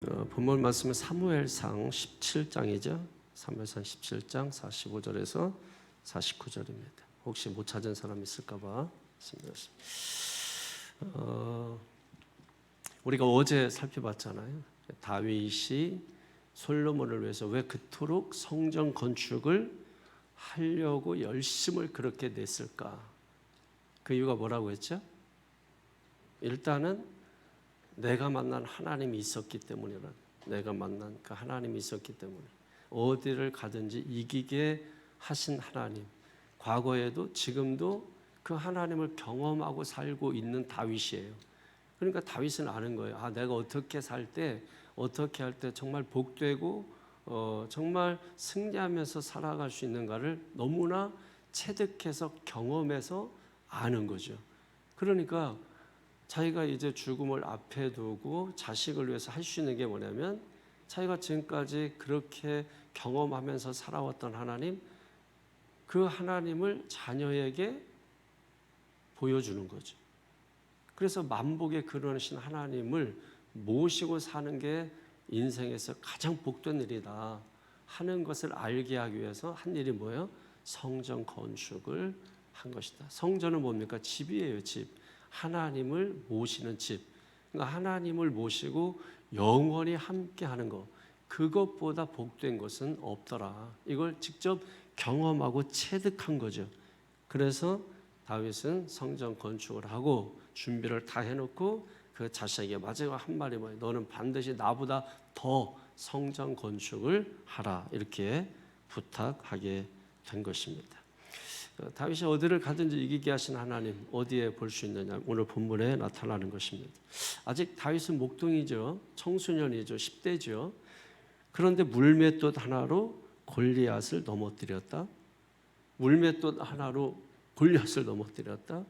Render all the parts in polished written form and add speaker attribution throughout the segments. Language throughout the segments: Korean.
Speaker 1: 본문 말씀은 사무엘상 17장이죠. 사무엘상 17장 45절에서 49절입니다. 혹시 못 찾은 사람 있을까 봐 우리가 어제 살펴봤잖아요. 다윗이 솔로몬을 위해서 왜 그토록 성전 건축을 하려고 열심을 그렇게 냈을까? 그 이유가 뭐라고 했죠? 일단은 내가 만난 하나님이 있었기 때문이라. 내가 만난 그 하나님이 있었기 때문에 어디를 가든지 이기게 하신 하나님, 과거에도 지금도 그 하나님을 경험하고 살고 있는 다윗이에요. 그러니까 다윗은 아는 거예요. 내가 어떻게 살 때, 어떻게 할 때 정말 복되고 정말 승리하면서 살아갈 수 있는가를 너무나 체득해서 경험해서 아는 거죠. 그러니까 자기가 이제 죽음을 앞에 두고 자식을 위해서 할 수 있는 게 뭐냐면, 자기가 지금까지 그렇게 경험하면서 살아왔던 하나님, 그 하나님을 자녀에게 보여주는 거죠. 그래서 만복에 그러신 하나님을 모시고 사는 게 인생에서 가장 복된 일이다 하는 것을 알게 하기 위해서 한 일이 뭐예요? 성전 건축을 한 것이다. 성전은 뭡니까? 집이에요. 집. 하나님을 모시는 집. 그러니까 하나님을 모시고 영원히 함께 하는 것, 그것보다 복된 것은 없더라. 이걸 직접 경험하고 체득한 거죠. 그래서 다윗은 성전 건축을 하고 준비를 다 해놓고 그 자식에게 마지막 한 말이 뭐예요? 너는 반드시 나보다 더 성전 건축을 하라. 이렇게 부탁하게 된 것입니다. 다윗이 어디를 가든지 이기게 하신 하나님, 어디에 볼 수 있느냐? 오늘 본문에 나타나는 것입니다. 아직 다윗은 목동이죠. 청소년이죠. 10대죠. 그런데 물맷돌 하나로 골리앗을 넘어뜨렸다. 물맷돌 하나로 골리앗을 넘어뜨렸다.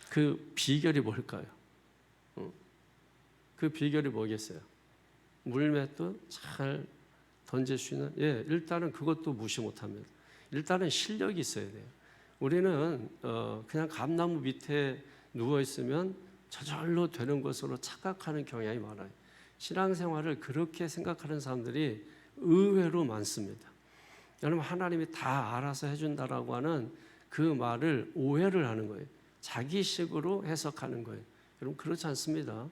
Speaker 1: 그 비결이 뭘까요? 그 비결이 뭐겠어요? 물맷돌 잘 던질 수 있는, 일단은 그것도 무시 못합니다. 일단은 실력이 있어야 돼요. 우리는 그냥 감나무 밑에 누워 있으면 저절로 되는 것으로 착각하는 경향이 많아요. 신앙생활을 그렇게 생각하는 사람들이 의외로 많습니다. 여러분, 하나님이 다 알아서 해준다라고 하는 그 말을 오해를 하는 거예요. 자기식으로 해석하는 거예요. 여러분, 그렇지 않습니다.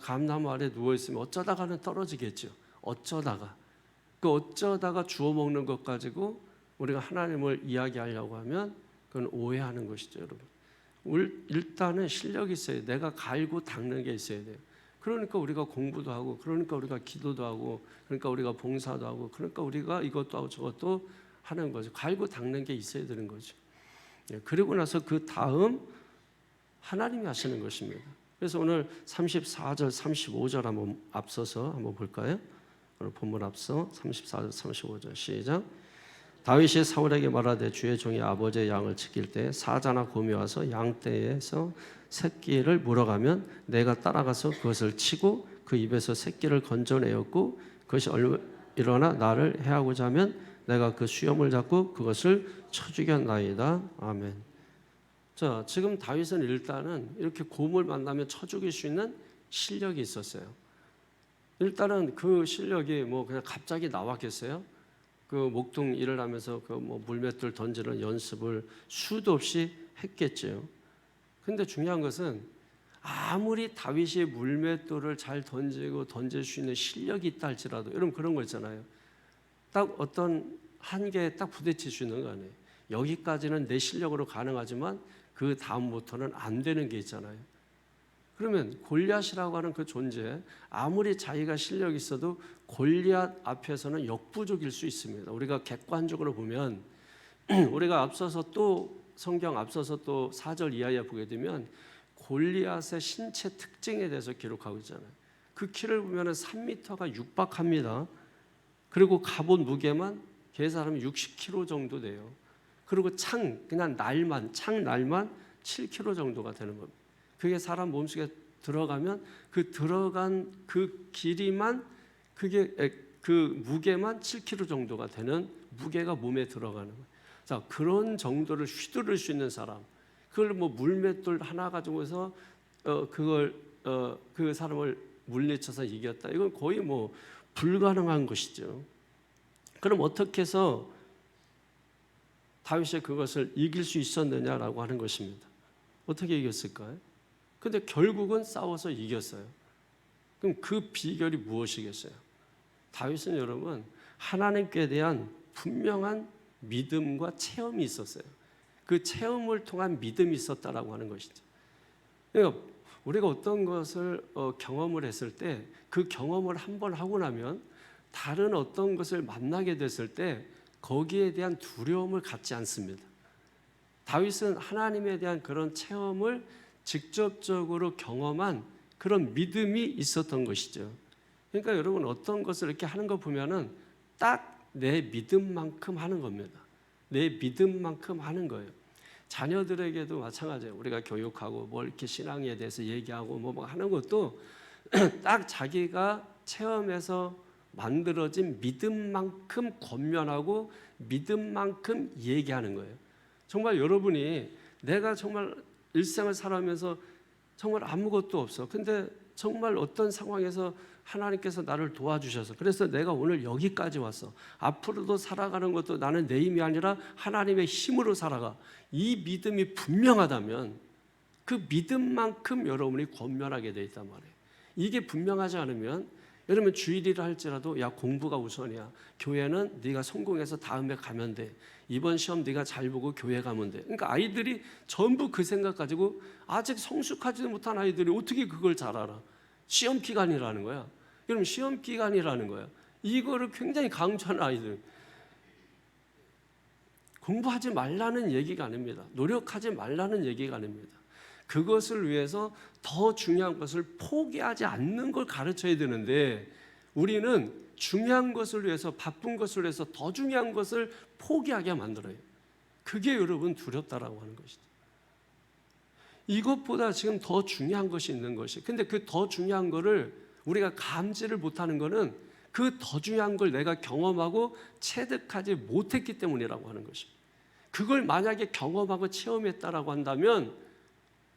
Speaker 1: 감나무 아래 누워 있으면 어쩌다가는 떨어지겠죠. 어쩌다가 주워 먹는 것 가지고 우리가 하나님을 이야기하려고 하면 그건 오해하는 것이죠, 여러분. 일단은 실력이 있어야 돼요. 내가 갈고 닦는 게 있어야 돼요. 그러니까 우리가 공부도 하고, 그러니까 우리가 기도도 하고, 그러니까 우리가 봉사도 하고, 그러니까 우리가 이것도 하고 저것도 하는 거죠. 갈고 닦는 게 있어야 되는 거죠. 그리고 나서 그 다음 하나님이 하시는 것입니다. 그래서 오늘 34절, 35절 한번 앞서서 한번 볼까요? 오늘 본문 앞서 34절, 35절 시작. 다윗이 사울에게 말하되 주의 종이 아버지의 양을 지킬 때 사자나 곰이 와서 양떼에서 새끼를 물어가면 내가 따라가서 그것을 치고 그 입에서 새끼를 건져내었고 그것이 일어나 나를 해하고자 하면 내가 그 수염을 잡고 그것을 쳐 죽였나이다. 아멘. 자, 지금 다윗은 일단은 이렇게 곰을 만나면 쳐 죽일 수 있는 실력이 있었어요. 일단은 그 실력이 뭐 그냥 갑자기 나왔겠어요? 그 목동 일을 하면서 그 뭐 물맷돌 던지는 연습을 수도 없이 했겠죠. 근데 중요한 것은 아무리 다윗이 물맷돌을 잘 던질 수 있는 실력이 있다 할지라도, 여러분 그런 거 있잖아요. 딱 어떤 한계에 딱 부딪힐 수 있는 거 아니에요. 여기까지는 내 실력으로 가능하지만 그 다음부터는 안 되는 게 있잖아요. 그러면 골리앗이라고 하는 그 존재, 아무리 자기가 실력이 있어도 골리앗 앞에서는 역부족일 수 있습니다. 우리가 객관적으로 보면 우리가 앞서서 또 성경 앞서서 또 4절 이하에 보게 되면 골리앗의 신체 특징에 대해서 기록하고 있잖아요. 그 키를 보면 3m가 육박합니다. 그리고 갑옷 무게만 계산하면 60kg 정도 돼요. 그리고 그냥 날만 7kg 정도가 되는 겁니다. 그게 사람 몸속에 들어가면 그 들어간 그 길이만 그게 그 무게만 7kg 정도가 되는 무게가 몸에 들어가는 거예요. 자, 그런 정도를 휘두를 수 있는 사람, 그걸 뭐 물맷돌 하나 가지고서 그 사람을 물리쳐서 이겼다. 이건 거의 뭐 불가능한 것이죠. 그럼 어떻게 해서 다윗이 그것을 이길 수 있었느냐라고 하는 것입니다. 어떻게 이겼을까요? 근데 결국은 싸워서 이겼어요. 그럼 그 비결이 무엇이겠어요? 다윗은 여러분 하나님께 대한 분명한 믿음과 체험이 있었어요. 그 체험을 통한 믿음이 있었다라고 하는 것이죠. 그러니까 우리가 어떤 것을 경험을 했을 때 그 경험을 한번 하고 나면 다른 어떤 것을 만나게 됐을 때 거기에 대한 두려움을 갖지 않습니다. 다윗은 하나님에 대한 그런 체험을 직접적으로 경험한 그런 믿음이 있었던 것이죠. 그러니까 여러분 어떤 것을 이렇게 하는 거 보면은 딱 내 믿음만큼 하는 겁니다. 내 믿음만큼 하는 거예요. 자녀들에게도 마찬가지예요. 우리가 교육하고 뭘 이렇게 신앙에 대해서 얘기하고 뭐 하는 것도 딱 자기가 체험해서 만들어진 믿음만큼 권면하고 믿음만큼 얘기하는 거예요. 정말 여러분이 내가 정말 일생을 살아가면서 정말 아무것도 없어. 근데 정말 어떤 상황에서 하나님께서 나를 도와주셔서 그래서 내가 오늘 여기까지 왔어. 앞으로도 살아가는 것도 나는 내 힘이 아니라 하나님의 힘으로 살아가. 이 믿음이 분명하다면 그 믿음만큼 여러분이 권면하게 돼 있단 말이에요. 이게 분명하지 않으면 여러분 주일이라 할지라도 야 공부가 우선이야. 교회는 네가 성공해서 다음에 가면 돼. 이번 시험 네가 잘 보고 교회 가면 돼. 그러니까 아이들이 전부 그 생각 가지고 아직 성숙하지도 못한 아이들이 어떻게 그걸 잘 알아? 시험 기간이라는 거야. 여러분 시험 기간이라는 거야. 이거를 굉장히 강조하는 아이들. 공부하지 말라는 얘기가 아닙니다. 노력하지 말라는 얘기가 아닙니다. 그것을 위해서 더 중요한 것을 포기하지 않는 걸 가르쳐야 되는데 우리는 중요한 것을 위해서 바쁜 것을 위해서 더 중요한 것을 포기하게 만들어요. 그게 여러분 두렵다라고 하는 것이죠. 이것보다 지금 더 중요한 것이 있는 것이. 근데 그 더 중요한 거를 우리가 감지를 못하는 거는 그 더 중요한 걸 내가 경험하고 체득하지 못했기 때문이라고 하는 것입니다. 그걸 만약에 경험하고 체험했다라고 한다면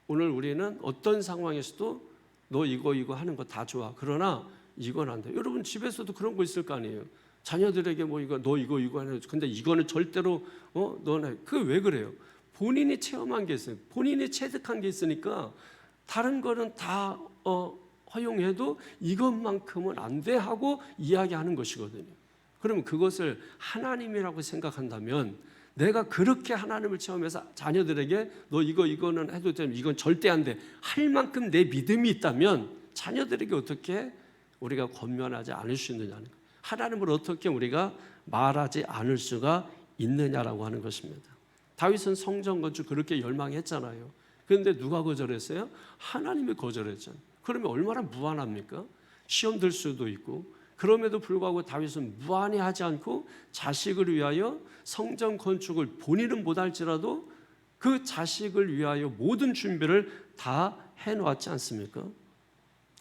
Speaker 1: 오늘 우리는 어떤 상황에서도 너 이거 하는 거 다 좋아. 그러나 이건 안 돼. 여러분 집에서도 그런 거 있을 거 아니에요. 자녀들에게 뭐 이거 너 이거 하는 근데 이거는 절대로 너네 그게 왜 그래요? 본인이 체험한 게 있어요. 본인이 체득한 게 있으니까 다른 거는 다 허용해도 이것만큼은 안 돼 하고 이야기하는 것이거든요. 그러면 그것을 하나님이라고 생각한다면 내가 그렇게 하나님을 체험해서 자녀들에게 너 이거는 해도 돼. 이건 절대 안 돼. 할 만큼 내 믿음이 있다면 자녀들에게 어떻게 우리가 권면하지 않을 수 있느냐는 거예요. 하나님을 어떻게 우리가 말하지 않을 수가 있느냐라고 하는 것입니다. 다윗은 성전 건축 그렇게 열망했잖아요. 그런데 누가 거절했어요? 하나님이 거절했잖아요. 그러면 얼마나 무안합니까? 시험 들 수도 있고 그럼에도 불구하고 다윗은 무안히 하지 않고 자식을 위하여 성전 건축을 본인은 못할지라도 그 자식을 위하여 모든 준비를 다 해놓았지 않습니까?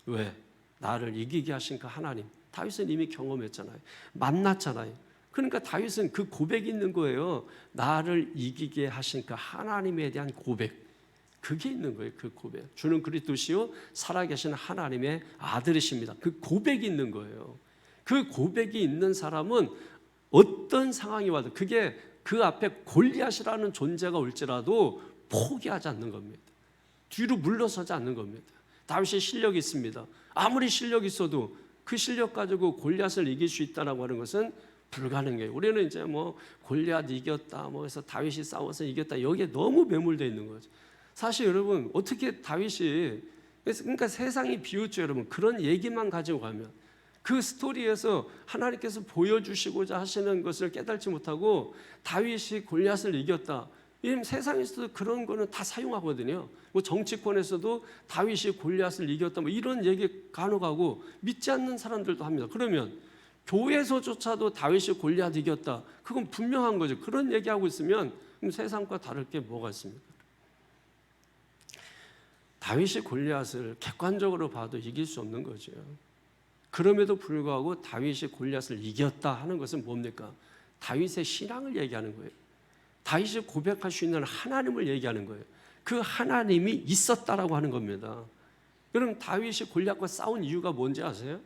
Speaker 1: 왜? 나를 이기게 하신 그 하나님. 다윗은 이미 경험했잖아요. 만났잖아요. 그러니까 다윗은 그 고백이 있는 거예요. 나를 이기게 하신 그 하나님에 대한 고백. 그게 있는 거예요. 그 고백. 주는 그리스도시요 살아계신 하나님의 아들이십니다. 그 고백이 있는 거예요. 그 고백이 있는 사람은 어떤 상황이 와도 그게 그 앞에 골리앗이라는 존재가 올지라도 포기하지 않는 겁니다. 뒤로 물러서지 않는 겁니다. 다윗이 실력이 있습니다. 아무리 실력이 있어도 그 실력 가지고 골리앗을 이길 수 있다라고 하는 것은 불가능해요. 우리는 이제 뭐 골리앗 이겼다, 뭐 해서 다윗이 싸워서 이겼다, 여기에 너무 매몰되어 있는 거죠. 사실 여러분 어떻게 다윗이 그러니까 세상이 비웃죠, 여러분. 그런 얘기만 가지고 가면 그 스토리에서 하나님께서 보여주시고자 하시는 것을 깨닫지 못하고 다윗이 골리앗을 이겼다. 세상에서도 그런 거는 다 사용하거든요. 뭐 정치권에서도 다윗이 골리앗을 이겼다, 뭐 이런 얘기 간혹하고 믿지 않는 사람들도 합니다. 그러면 교회에서조차도 다윗이 골리앗 이겼다. 그건 분명한 거죠. 그런 얘기하고 있으면 그럼 세상과 다를 게 뭐가 있습니까? 다윗이 골리앗을 객관적으로 봐도 이길 수 없는 거죠. 그럼에도 불구하고 다윗이 골리앗을 이겼다 하는 것은 뭡니까? 다윗의 신앙을 얘기하는 거예요. 다윗이 고백할 수 있는 하나님을 얘기하는 거예요. 그 하나님이 있었다라고 하는 겁니다. 여러분 다윗이 골리앗과 싸운 이유가 뭔지 아세요?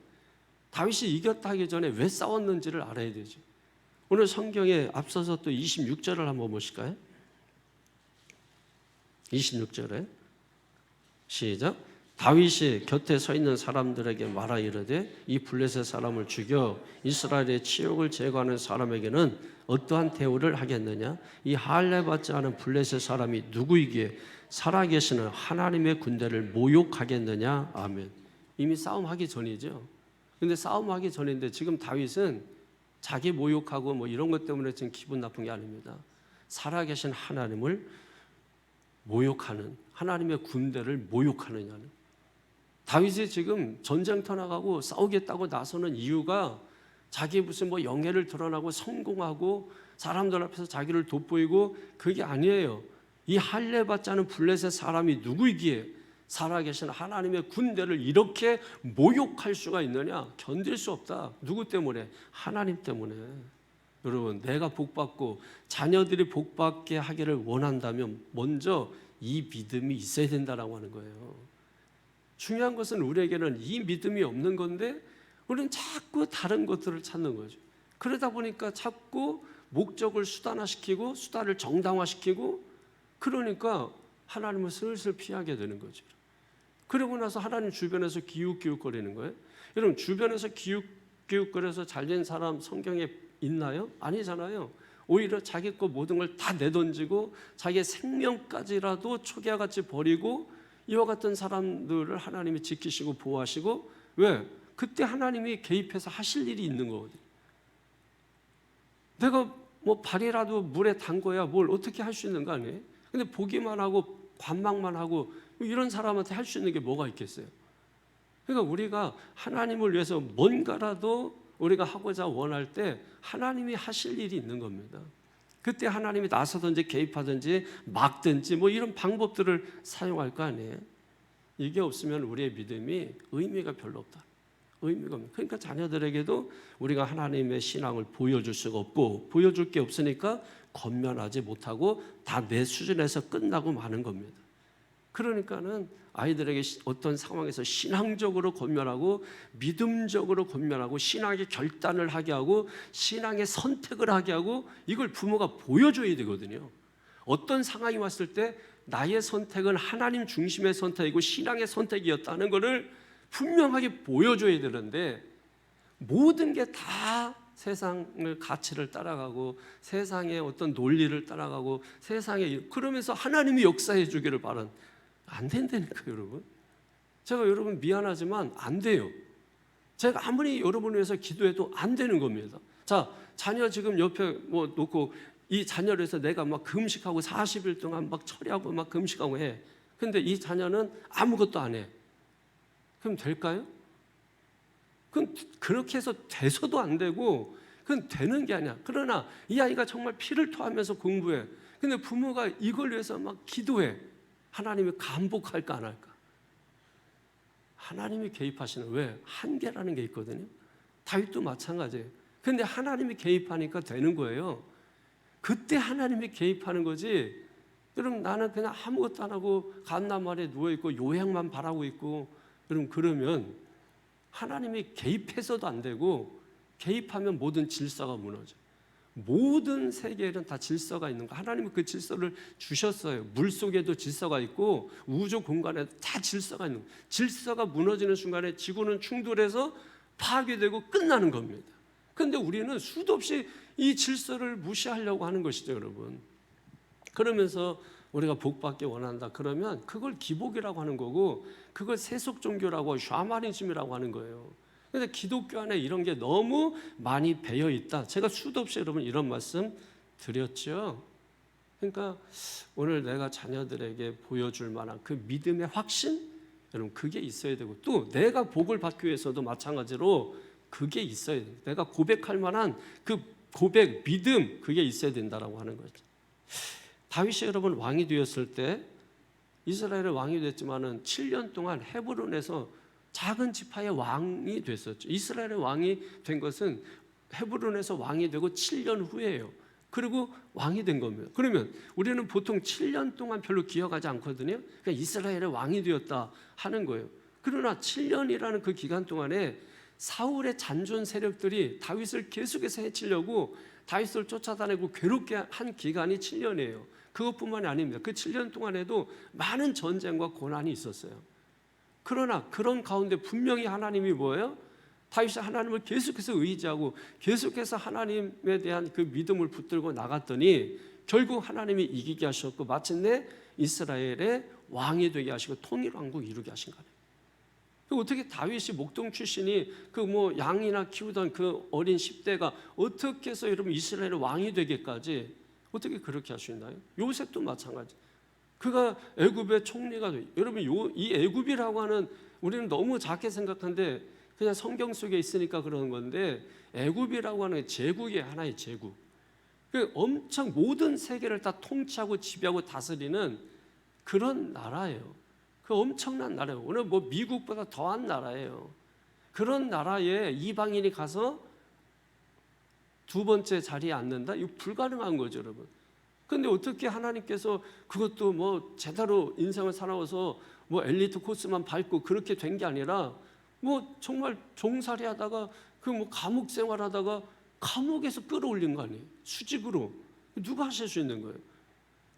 Speaker 1: 다윗이 이겼다 하기 전에 왜 싸웠는지를 알아야 되죠. 오늘 성경에 앞서서 또 26절을 한번 보실까요? 26절에 시작. 다윗이 곁에 서 있는 사람들에게 말하 이르되 이 블레셋 사람을 죽여 이스라엘의 치욕을 제거하는 사람에게는 어떠한 대우를 하겠느냐? 이 할례 받지 않은 블레셋 사람이 누구이기에 살아계시는 하나님의 군대를 모욕하겠느냐? 아멘. 이미 싸움하기 전이죠. 근데 싸움하기 전인데 지금 다윗은 자기 모욕하고 뭐 이런 것 때문에 지금 기분 나쁜 게 아닙니다. 살아계신 하나님을 모욕하는, 하나님의 군대를 모욕하느냐는. 다윗이 지금 전쟁터 나가고 싸우겠다고 나서는 이유가 자기 무슨 뭐 영예를 드러나고 성공하고 사람들 앞에서 자기를 돋보이고 그게 아니에요. 이 할례 받지 않은 블레셋 사람이 누구이기에 살아계신 하나님의 군대를 이렇게 모욕할 수가 있느냐? 견딜 수 없다. 누구 때문에? 하나님 때문에. 여러분, 내가 복받고 자녀들이 복받게 하기를 원한다면 먼저 이 믿음이 있어야 된다라고 하는 거예요. 중요한 것은 우리에게는 이 믿음이 없는 건데 우리는 자꾸 다른 것들을 찾는 거죠. 그러다 보니까 자꾸 목적을 수단화시키고 수단을 정당화시키고 그러니까 하나님을 슬슬 피하게 되는 거죠. 그러고 나서 하나님 주변에서 기웃기웃거리는 거예요. 여러분, 주변에서 기웃기웃거려서 잘된 사람 성경에 있나요? 아니잖아요. 오히려 자기 거 모든 걸 다 내던지고 자기의 생명까지라도 초기와 같이 버리고 이와 같은 사람들을 하나님이 지키시고 보호하시고, 왜? 그때 하나님이 개입해서 하실 일이 있는 거거든요. 내가 뭐 발이라도 물에 담궈야 뭘 어떻게 할 수 있는 거 아니에요? 근데 보기만 하고 관망만 하고 이런 사람한테 할 수 있는 게 뭐가 있겠어요? 그러니까 우리가 하나님을 위해서 뭔가라도 우리가 하고자 원할 때 하나님이 하실 일이 있는 겁니다. 그때 하나님이 나서든지 개입하든지 막든지 뭐 이런 방법들을 사용할 거 아니에요. 이게 없으면 우리의 믿음이 의미가 별로 없다. 의미가 없는. 그러니까 자녀들에게도 우리가 하나님의 신앙을 보여줄 수가 없고 보여줄 게 없으니까 건면하지 못하고 다 내 수준에서 끝나고 마는 겁니다. 그러니까는 아이들에게 어떤 상황에서 신앙적으로 건면하고 믿음적으로 건면하고 신앙의 결단을 하게 하고 신앙의 선택을 하게 하고 이걸 부모가 보여줘야 되거든요. 어떤 상황이 왔을 때 나의 선택은 하나님 중심의 선택이고 신앙의 선택이었다는 것을 분명하게 보여줘야 되는데 모든 게 다 세상의 가치를 따라가고 세상의 어떤 논리를 따라가고 세상에 그러면서 하나님이 역사해 주기를 바란 안 된다니까요, 여러분. 제가 여러분 미안하지만 안 돼요. 제가 아무리 여러분을 위해서 기도해도 안 되는 겁니다. 자, 자녀 지금 옆에 뭐 놓고 이 자녀를 해서 내가 막 금식하고 40일 동안 막 철야하고 막 금식하고 해. 근데 이 자녀는 아무것도 안 해. 그럼 될까요? 그건 그렇게 해서 돼서도 안 되고 그건 되는 게 아니야. 그러나 이 아이가 정말 피를 토하면서 공부해. 근데 부모가 이걸 위해서 막 기도해. 하나님이 감복할까 안 할까? 하나님이 개입하시는, 왜? 한계라는 게 있거든요. 다윗도 마찬가지예요. 근데 하나님이 개입하니까 되는 거예요. 그때 하나님이 개입하는 거지. 여러분, 나는 그냥 아무것도 안 하고 감람 아래 누워있고 요양만 바라고 있고 여러분, 그러면 하나님이 개입해서도 안 되고 개입하면 모든 질서가 무너져. 모든 세계에는 다 질서가 있는 거. 하나님은 그 질서를 주셨어요. 물 속에도 질서가 있고 우주 공간에도 다 질서가 있는 거. 질서가 무너지는 순간에 지구는 충돌해서 파괴되고 끝나는 겁니다. 그런데 우리는 수도 없이 이 질서를 무시하려고 하는 것이죠, 여러분. 그러면서 우리가 복받기 원한다 그러면 그걸 기복이라고 하는 거고 그걸 세속 종교라고 샤머니즘이라고 하는 거예요. 그런데 기독교 안에 이런 게 너무 많이 배어 있다. 제가 수도 없이 여러분 이런 말씀 드렸죠. 그러니까 오늘 내가 자녀들에게 보여줄 만한 그 믿음의 확신, 여러분 그게 있어야 되고 또 내가 복을 받기 위해서도 마찬가지로 그게 있어야 돼요. 내가 고백할 만한 그 고백, 믿음 그게 있어야 된다라고 하는 거죠. 다윗이 여러분 왕이 되었을 때 이스라엘의 왕이 됐지만은 7년 동안 헤브론에서 작은 지파의 왕이 됐었죠. 이스라엘의 왕이 된 것은 헤브론에서 왕이 되고 7년 후예요. 그리고 왕이 된 겁니다. 그러면 우리는 보통 7년 동안 별로 기억하지 않거든요. 그러니까 이스라엘의 왕이 되었다 하는 거예요. 그러나 7년이라는 그 기간 동안에 사울의 잔존 세력들이 다윗을 계속해서 해치려고 다윗을 쫓아다니고 괴롭게 한 기간이 7년이에요. 그것뿐만이 아닙니다. 그 7년 동안에도 많은 전쟁과 고난이 있었어요. 그러나 그런 가운데 분명히 하나님이 뭐예요? 다윗이 하나님을 계속해서 의지하고 계속해서 하나님에 대한 그 믿음을 붙들고 나갔더니 결국 하나님이 이기게 하셨고 마침내 이스라엘의 왕이 되게 하시고 통일왕국 이루게 하신 거예요. 어떻게 다윗이 목동 출신이 그 뭐 양이나 키우던 그 어린 10대가 어떻게 해서 여러분 이스라엘의 왕이 되기까지 어떻게 그렇게 할 수 있나요? 요셉도 마찬가지. 그가 애굽의 총리가 돼. 여러분 이 애굽이라고 하는 우리는 너무 작게 생각하는데 그냥 성경 속에 있으니까 그러는 건데 애굽이라고 하는 제국이 하나의 제국. 그 엄청 모든 세계를 다 통치하고 지배하고 다스리는 그런 나라예요. 그 엄청난 나라예요. 오늘 뭐 미국보다 더한 나라예요. 그런 나라에 이방인이 가서 두 번째 자리에 앉는다? 이거 불가능한 거죠, 여러분. 근데 어떻게 하나님께서 그것도 뭐 제대로 인생을 살아와서 뭐 엘리트 코스만 밟고 그렇게 된 게 아니라 뭐 정말 종살이 하다가 그 뭐 감옥 생활하다가 감옥에서 끌어올린 거 아니에요? 수직으로. 누가 하실 수 있는 거예요?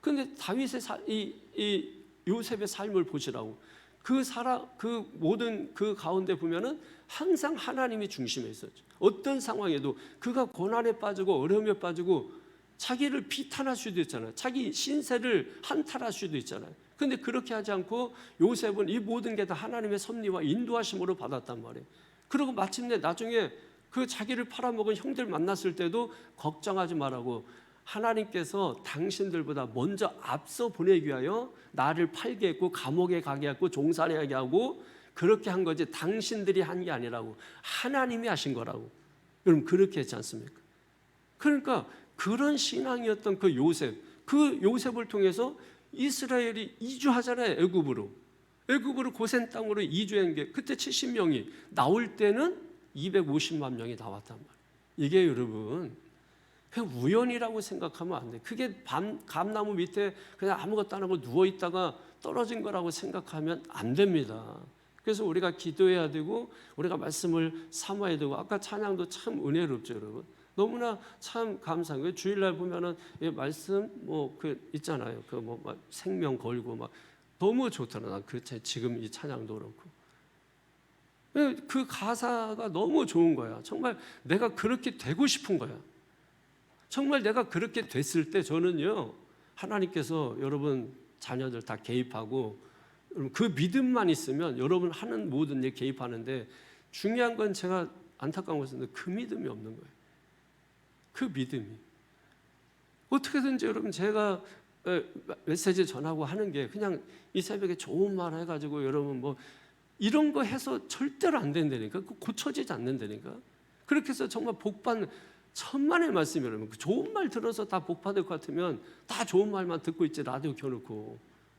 Speaker 1: 근데 다윗의 이 요셉의 삶을 보시라고. 그 모든 그 가운데 보면은 항상 하나님이 중심에 있었죠. 어떤 상황에도 그가 고난에 빠지고 어려움에 빠지고 자기를 비탄할 수도 있잖아요. 자기 신세를 한탄할 수도 있잖아요. 근데 그렇게 하지 않고 요셉은 이 모든 게 다 하나님의 섭리와 인도하심으로 받았단 말이에요. 그리고 마침내 나중에 그 자기를 팔아먹은 형들 만났을 때도 걱정하지 말라고 하나님께서 당신들보다 먼저 앞서 보내기 위하여 나를 팔게 했고 감옥에 가게 했고 종살이하게 하고 그렇게 한 거지 당신들이 한 게 아니라고 하나님이 하신 거라고. 여러분 그렇게 했지 않습니까? 그러니까 그런 신앙이었던 그 요셉을 통해서 이스라엘이 이주하잖아요. 애굽으로 고센 땅으로 이주한 게 그때 70명이 나올 때는 250만 명이 나왔단 말이에요. 이게 여러분 그냥 우연이라고 생각하면 안 돼요. 그게 감나무 밑에 그냥 아무것도 안 하고 누워있다가 떨어진 거라고 생각하면 안 됩니다. 그래서 우리가 기도해야 되고 우리가 말씀을 삼아야 되고 아까 찬양도 참 은혜롭죠, 여러분. 너무나 참 감사한 거예요. 주일날 보면은 말씀 뭐 그 있잖아요. 그 뭐 생명 걸고 막 너무 좋더라. 그 지금 이 찬양도 그렇고. 그 가사가 너무 좋은 거야. 정말 내가 그렇게 되고 싶은 거야. 정말 내가 그렇게 됐을 때 저는요 하나님께서 여러분 자녀들 다 개입하고 그 믿음만 있으면 여러분 하는 모든 일 개입하는데 중요한 건 제가 안타까운 것은 그 믿음이 없는 거예요. 그 믿음이 어떻게든지 여러분 제가 메시지 전하고 하는 게 그냥 이 새벽에 좋은 말 해가지고 여러분 뭐 이런 거 해서 절대로 안 된다니까. 고쳐지지 않는다니까. 그렇게 해서 정말 복받는 천만의 말씀이 여러분 좋은 말 들어서 다 복받을 것 같으면 다 좋은 말만 듣고 있지 라디오 켜놓고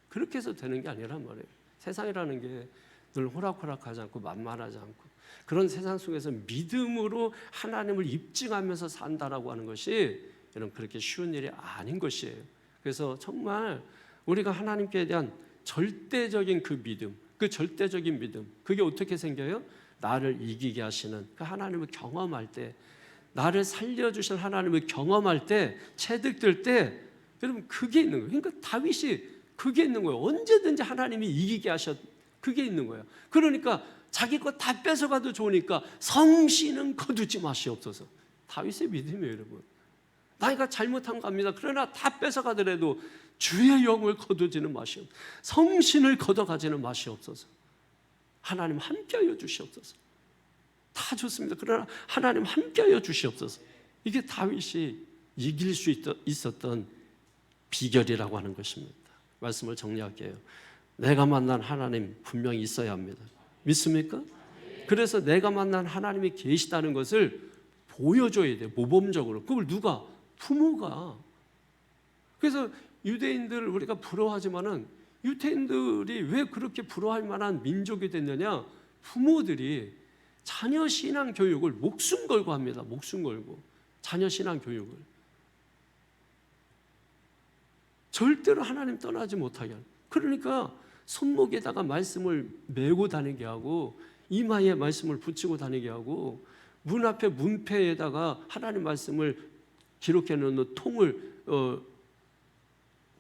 Speaker 1: 그렇게 해서 되는 게 아니란 말이에요. 세상이라는 게 늘 호락호락하지 않고 만만하지 않고 그런 세상 속에서 믿음으로 하나님을 입증하면서 산다라고 하는 것이 여러분 그렇게 쉬운 일이 아닌 것이에요. 그래서 정말 우리가 하나님께 대한 절대적인 그 믿음, 그 절대적인 믿음 그게 어떻게 생겨요? 나를 이기게 하시는 그 하나님을 경험할 때 나를 살려주실 하나님을 경험할 때 체득될 때 여러분 그게 있는 거예요. 그러니까 다윗이 그게 있는 거예요. 언제든지 하나님이 이기게 그게 있는 거예요. 그러니까 자기 거 다 뺏어가도 좋으니까 성신은 거두지 마시옵소서. 다윗의 믿음이에요, 여러분. 나이가 잘못한 겁니다. 그러나 다 뺏어가더라도 주의 영을 거두지는 마시옵소서. 성신을 걷어가지는 마시옵소서. 하나님 함께하여 주시옵소서. 다 좋습니다. 그러나 하나님 함께하여 주시옵소서. 이게 다윗이 이길 수 있었던 비결이라고 하는 것입니다. 말씀을 정리할게요. 내가 만난 하나님 분명히 있어야 합니다. 믿습니까? 그래서 내가 만난 하나님이 계시다는 것을 보여줘야 돼요. 모범적으로. 그걸 누가? 부모가. 그래서 유대인들 우리가 부러워하지만은 유대인들이 왜 그렇게 부러워할 만한 민족이 됐느냐? 부모들이 자녀 신앙 교육을 목숨 걸고 합니다. 목숨 걸고 자녀 신앙 교육을 절대로 하나님 떠나지 못하게 하는. 그러니까 손목에다가 말씀을 메고 다니게 하고 이마에 말씀을 붙이고 다니게 하고 문 앞에 문패에다가 하나님 말씀을 기록해 놓는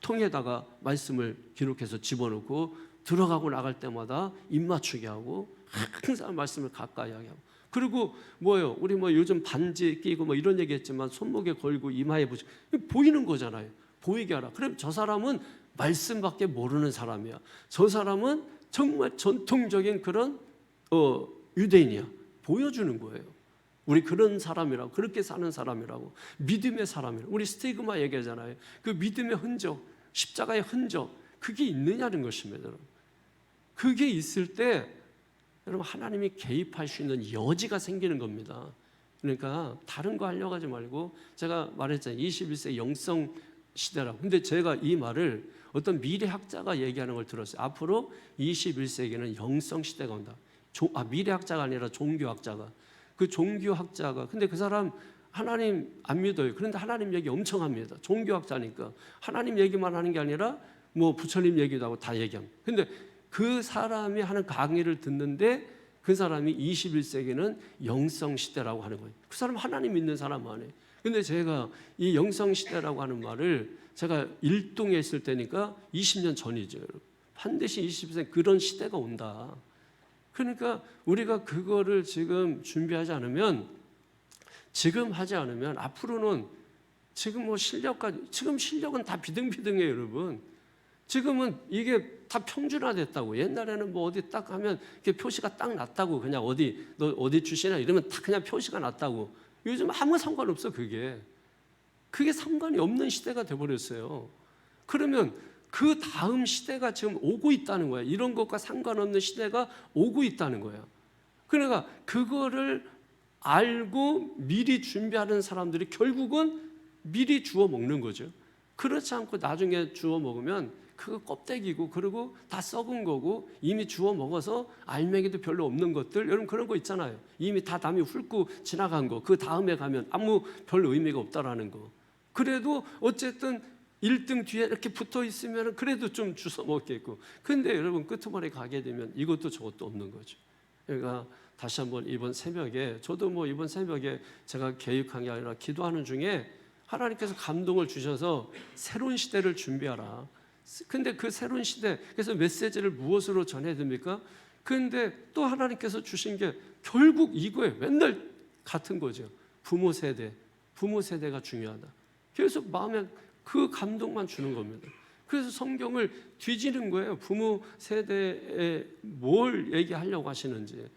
Speaker 1: 통에다가 말씀을 기록해서 집어넣고 들어가고 나갈 때마다 입 맞추게 하고 항상 말씀을 가까이 하게 하고 그리고 뭐예요? 우리 뭐 요즘 반지 끼고 뭐 이런 얘기했지만 손목에 걸고 이마에 붙이고 보이는 거잖아요. 보이게 하라. 그럼 저 사람은 말씀밖에 모르는 사람이야. 저 사람은 정말 전통적인 그런 유대인이야. 보여주는 거예요. 우리 그런 사람이라고, 그렇게 사는 사람이라고, 믿음의 사람이라고. 우리 스티그마 얘기하잖아요. 그 믿음의 흔적, 십자가의 흔적, 그게 있느냐는 것입니다. 여러분. 그게 있을 때 여러분 하나님이 개입할 수 있는 여지가 생기는 겁니다. 그러니까 다른 거 하려고 하지 말고 제가 말했잖아요. 21세기 영성 시대라고. 근데 제가 이 말을 어떤 미래학자가 얘기하는 걸 들었어요. 앞으로 21세기는 영성 시대가 온다. 미래학자가 아니라 종교학자가. 그 종교학자가 근데 그 사람 하나님 안 믿어요. 그런데 하나님 얘기 엄청 합니다. 종교학자니까 하나님 얘기만 하는 게 아니라 뭐 부처님 얘기도 하고 다 얘기합니다. 근데 그 사람이 하는 강의를 듣는데 그 사람이 21세기는 영성 시대라고 하는 거예요. 그 사람 하나님 믿는 사람 아니에요. 근데 제가 이 영성 시대라고 하는 말을 제가 일동에 있을 때니까 20년 전이죠. 반드시 21세기 그런 시대가 온다. 그러니까 우리가 그거를 지금 준비하지 않으면 지금 하지 않으면 앞으로는 지금 뭐 지금 실력은 다 비등비등해요, 여러분. 지금은 이게 다 평준화됐다고. 옛날에는 뭐 어디 딱 하면 이렇게 표시가 딱 났다고. 그냥 너 어디 출신이야 이러면 다 그냥 표시가 났다고. 요즘 아무 상관없어 그게. 그게 상관이 없는 시대가 돼버렸어요. 그러면 그 다음 시대가 지금 오고 있다는 거예요. 이런 것과 상관없는 시대가 오고 있다는 거예요. 그러니까 그거를 알고 미리 준비하는 사람들이 결국은 미리 주워 먹는 거죠. 그렇지 않고 나중에 주워 먹으면 그거 껍데기고 그리고 다 썩은 거고 이미 주워 먹어서 알맹이도 별로 없는 것들 여러분 그런 거 있잖아요. 이미 다 남이 훑고 지나간 거 그 다음에 가면 아무 별 의미가 없다라는 거. 그래도 어쨌든 1등 뒤에 이렇게 붙어 있으면 그래도 좀 주워 먹겠고. 근데 여러분 끄트머리 가게 되면 이것도 저것도 없는 거죠. 그러니까 다시 한번 이번 새벽에 저도 뭐 이번 새벽에 제가 계획한 게 아니라 기도하는 중에 하나님께서 감동을 주셔서 새로운 시대를 준비하라. 근데 그 새로운 시대 그래서 메시지를 무엇으로 전해야 됩니까? 근데 또 하나님께서 주신 게 결국 이거예요. 맨날 같은 거죠. 부모 세대가 중요하다. 그래서 마음에 그 감동만 주는 겁니다. 그래서 성경을 뒤지는 거예요. 부모 세대에 뭘 얘기하려고 하시는지.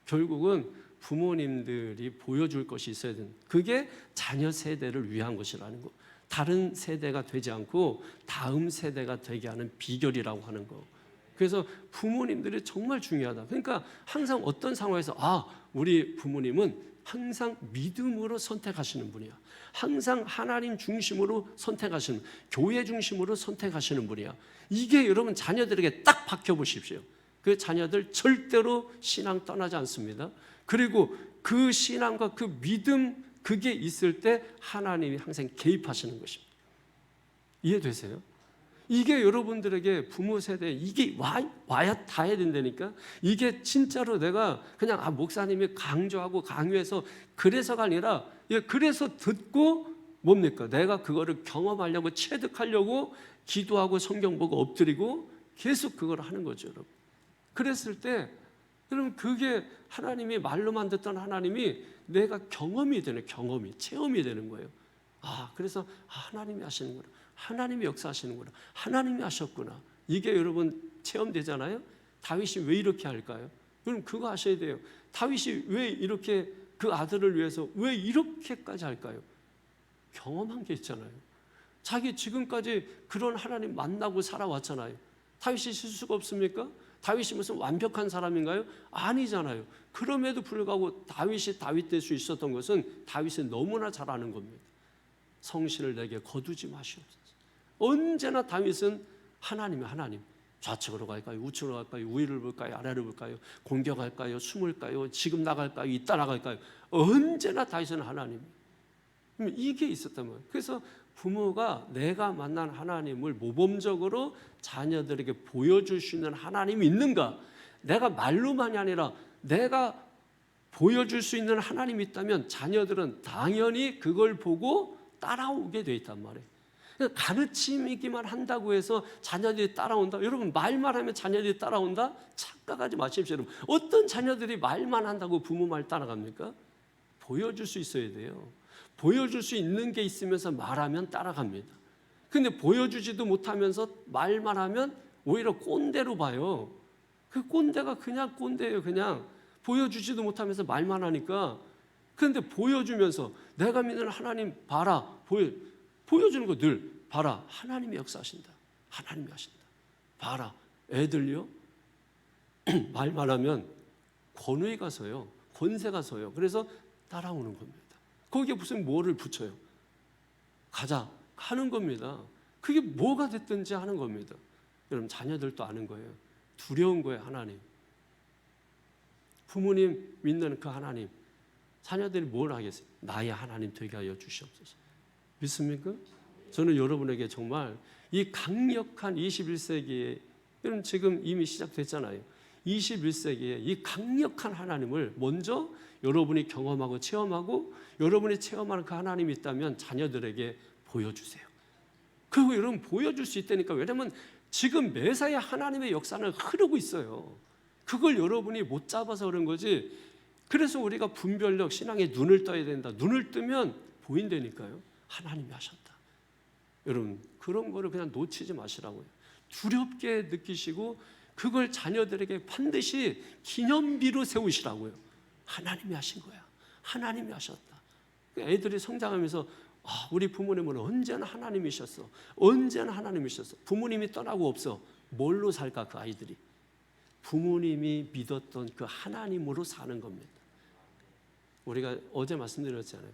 Speaker 1: 결국은 부모님들이 보여줄 것이 있어야 되는 그게 자녀 세대를 위한 것이라는 거. 다른 세대가 되지 않고 다음 세대가 되게 하는 비결이라고 하는 거. 그래서 부모님들이 정말 중요하다. 그러니까 항상 어떤 상황에서 우리 부모님은 항상 믿음으로 선택하시는 분이야. 항상 하나님 중심으로 선택하시는, 교회 중심으로 선택하시는 분이야. 이게 여러분 자녀들에게 딱 박혀보십시오. 그 자녀들 절대로 신앙 떠나지 않습니다. 그리고 그 신앙과 그 믿음 그게 있을 때 하나님이 항상 개입하시는 것입니다. 이해되세요? 이게 여러분들에게 부모 세대 이게 와야 다 해야 된다니까. 이게 진짜로 내가 그냥 목사님이 강조하고 강요해서 그래서가 아니라 그래서 듣고 뭡니까? 내가 그거를 경험하려고 체득하려고 기도하고 성경 보고 엎드리고 계속 그걸 하는 거죠, 여러분. 그랬을 때 여러분 그게 하나님이 말로만 듣던 하나님이 내가 경험이 되는 체험이 되는 거예요. 그래서 하나님이 하시는구나. 하나님이 역사하시는구나. 하나님이 하셨구나. 이게 여러분 체험되잖아요. 다윗이 왜 이렇게 할까요? 여러분 그거 아셔야 돼요. 다윗이 왜 이렇게 그 아들을 위해서 왜 이렇게까지 할까요? 경험한 게 있잖아요. 자기 지금까지 그런 하나님 만나고 살아왔잖아요. 다윗이 실수가 없습니까? 다윗이 무슨 완벽한 사람인가요? 아니잖아요. 그럼에도 불구하고 다윗이 다윗 될 수 있었던 것은 다윗이 너무나 잘 아는 겁니다. 성신을 내게 거두지 마시옵소서. 언제나 다윗은 하나님. 좌측으로 갈까요? 우측으로 갈까요? 위를 볼까요? 아래를 볼까요? 공격할까요? 숨을까요? 지금 나갈까요? 이따 나갈까요? 언제나 다윗은 하나님. 이게 있었단 말이에요. 그래서 부모가 내가 만난 하나님을 모범적으로 자녀들에게 보여줄 수 있는 하나님이 있는가? 내가 말로만이 아니라 내가 보여줄 수 있는 하나님이 있다면 자녀들은 당연히 그걸 보고 따라오게 돼 있단 말이에요. 가르치기만 한다고 해서 자녀들이 따라온다? 여러분, 말만 하면 자녀들이 따라온다? 착각하지 마십시오. 여러분, 어떤 자녀들이 말만 한다고 부모 말 따라갑니까? 보여줄 수 있어야 돼요. 보여줄 수 있는 게 있으면서 말하면 따라갑니다. 근데 보여주지도 못하면서 말만 하면 오히려 꼰대로 봐요. 그 꼰대가 그냥 꼰대예요. 그냥 보여주지도 못하면서 말만 하니까. 그런데 보여주면서 내가 믿는 하나님 봐라. 보여주는 거 늘 봐라. 하나님이 역사하신다. 하나님이 하신다. 봐라. 애들요. 말만 하면 권위가 서요. 권세가 서요. 그래서 따라오는 겁니다. 거기에 무슨 뭐를 붙여요. 가자 하는 겁니다. 그게 뭐가 됐든지 하는 겁니다. 여러분, 자녀들도 아는 거예요. 두려운 거예요. 하나님. 부모님 믿는 그 하나님. 자녀들이 뭘 하겠어요? 나의 하나님 되게 하여 주시옵소서. 믿습니까? 저는 여러분에게 정말 이 강력한 21세기에, 여러분 지금 이미 시작됐잖아요. 21세기에 이 강력한 하나님을 먼저 여러분이 경험하고 체험하고, 여러분이 체험하는 그 하나님이 있다면 자녀들에게 보여주세요. 그리고 여러분 보여줄 수 있다니까. 왜냐하면 지금 매사에 하나님의 역사는 흐르고 있어요. 그걸 여러분이 못 잡아서 그런 거지. 그래서 우리가 분별력, 신앙에 눈을 떠야 된다. 눈을 뜨면 보인다니까요. 하나님이 하셨다. 여러분, 그런 거를 그냥 놓치지 마시라고요. 두렵게 느끼시고 그걸 자녀들에게 반드시 기념비로 세우시라고요. 하나님이 하신 거야. 하나님이 하셨다. 애들이 성장하면서 우리 부모님은 언제나 하나님이셨어. 언제나 하나님이셨어. 부모님이 떠나고 없어. 뭘로 살까 그 아이들이? 부모님이 믿었던 그 하나님으로 사는 겁니다. 우리가 어제 말씀드렸잖아요.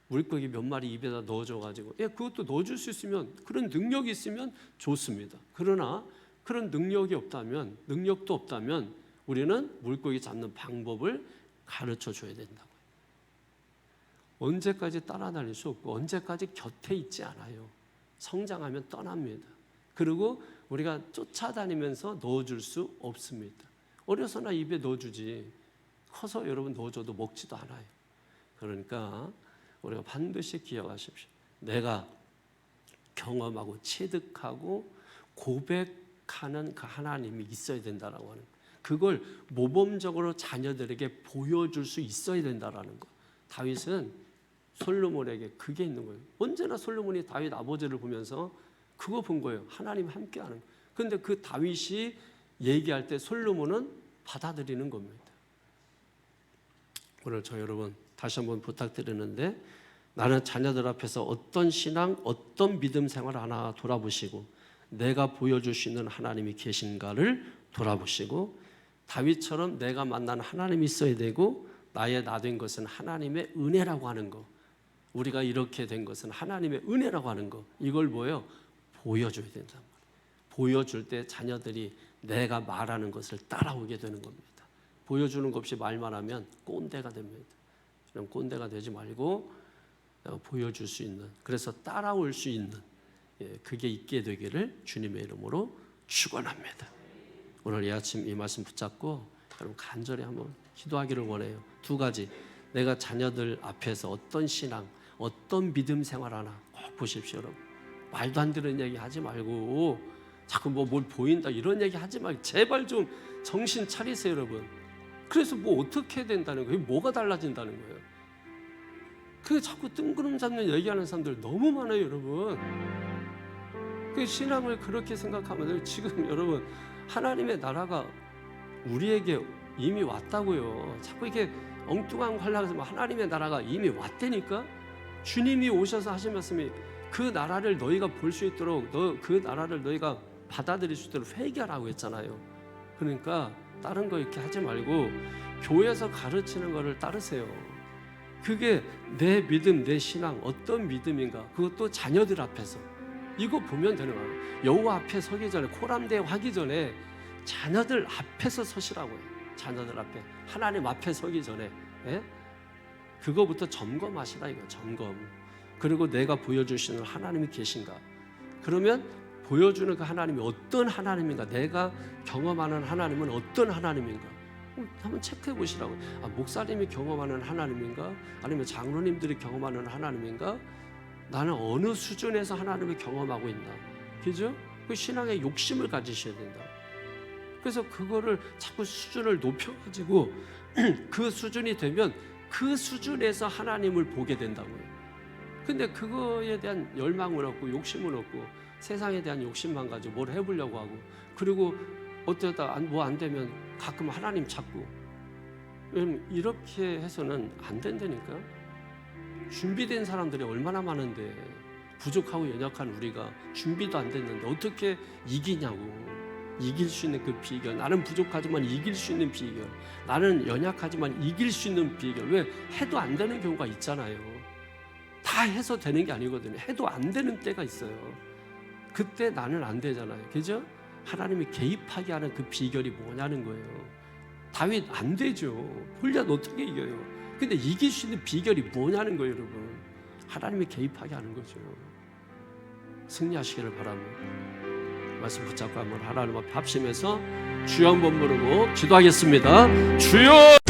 Speaker 1: 물고기 몇 마리 입에다 넣어줘가지고, 그것도 넣어줄 수 있으면, 그런 능력이 있으면 좋습니다. 그러나 그런 능력이 없다면, 능력도 없다면 우리는 물고기 잡는 방법을 가르쳐 줘야 된다고요. 언제까지 따라다닐 수 없고 언제까지 곁에 있지 않아요. 성장하면 떠납니다. 그리고 우리가 쫓아다니면서 넣어줄 수 없습니다. 어려서나 입에 넣어주지 커서 여러분 넣어줘도 먹지도 않아요. 그러니까 우리가 반드시 기억하십시오. 내가 경험하고 체득하고 고백하는 그 하나님이 있어야 된다라고 하는 거예요. 그걸 모범적으로 자녀들에게 보여줄 수 있어야 된다라는 거. 다윗은 솔로몬에게 그게 있는 거예요. 언제나 솔로몬이 다윗 아버지를 보면서 그거 본 거예요. 하나님 함께하는 거. 그런데 그 다윗이 얘기할 때 솔로몬은 받아들이는 겁니다. 오늘 저 여러분 다시 한번 부탁드리는데, 나는 자녀들 앞에서 어떤 신앙, 어떤 믿음 생활 하나 돌아보시고 내가 보여줄 수 있는 하나님이 계신가를 돌아보시고, 다윗처럼 내가 만난 하나님이 있어야 되고 나의 나 된 것은 하나님의 은혜라고 하는 거, 우리가 이렇게 된 것은 하나님의 은혜라고 하는 거, 이걸 보여줘야 된단 말이에요. 보여줄 때 자녀들이 내가 말하는 것을 따라오게 되는 겁니다. 보여주는 것 없이 말만 하면 꼰대가 됩니다. 그럼 꼰대가 되지 말고 보여줄 수 있는, 그래서 따라올 수 있는, 그게 있게 되기를 주님의 이름으로 축원합니다. 오늘 이 아침 이 말씀 붙잡고 여러분 간절히 한번 기도하기를 원해요. 두 가지, 내가 자녀들 앞에서 어떤 신앙, 어떤 믿음 생활 하나 꼭 보십시오. 여러분, 말도 안 되는 얘기 하지 말고 자꾸 뭘 보인다 이런 얘기 하지 말고 제발 좀 정신 차리세요. 여러분, 그래서 어떻게 된다는 거예요? 뭐가 달라진다는 거예요? 그 자꾸 뜬구름 잡는 얘기하는 사람들 너무 많아요. 여러분, 그 신앙을 그렇게 생각하면 지금 여러분 하나님의 나라가 우리에게 이미 왔다고요. 자꾸 이렇게 엉뚱한 관람에서 하나님의 나라가 이미 왔다니까. 주님이 오셔서 하신 말씀이 그 나라를 너희가 볼 수 있도록, 그 나라를 너희가 받아들일 수 있도록 회개하라고 했잖아요. 그러니까 다른 거 이렇게 하지 말고 교회에서 가르치는 거를 따르세요. 그게 내 믿음, 내 신앙 어떤 믿음인가, 그것도 자녀들 앞에서 이거 보면 되는 거예요. 여호와 앞에 서기 전에, 코람대에 하기 전에 자녀들 앞에서 서시라고요. 자녀들 앞에, 하나님 앞에 서기 전에. 그거부터 점검하시라 이거 점검. 그리고 내가 보여주시는 하나님이 계신가? 그러면 보여주는 그 하나님이 어떤 하나님인가? 내가 경험하는 하나님은 어떤 하나님인가? 한번 체크해 보시라고. 목사님이 경험하는 하나님인가? 아니면 장로님들이 경험하는 하나님인가? 나는 어느 수준에서 하나님을 경험하고 있나? 그죠? 그 신앙의 욕심을 가지셔야 된다. 그래서 그거를 자꾸 수준을 높여가지고 그 수준이 되면 그 수준에서 하나님을 보게 된다고요. 근데 그거에 대한 열망은 없고 욕심은 없고 세상에 대한 욕심만 가지고 뭘 해보려고 하고, 그리고 어쩌다 뭐 안 되면 가끔 하나님 찾고, 이렇게 해서는 안 된다니까. 준비된 사람들이 얼마나 많은데 부족하고 연약한 우리가 준비도 안 됐는데 어떻게 이기냐고. 이길 수 있는 그 비결, 나는 부족하지만 이길 수 있는 비결, 나는 연약하지만 이길 수 있는 비결. 왜 해도 안 되는 경우가 있잖아요. 다 해서 되는 게 아니거든요. 해도 안 되는 때가 있어요. 그때 나는 안 되잖아요. 그죠? 하나님이 개입하게 하는 그 비결이 뭐냐는 거예요. 다윗 안 되죠. 골리앗 어떻게 이겨요? 근데 이길 수 있는 비결이 뭐냐는 거예요, 여러분. 하나님이 개입하게 하는 거죠. 승리하시기를 바랍니다. 말씀 붙잡고 한번 하나님 앞에 합심해서 주여 한번 부르고 기도하겠습니다. 주여!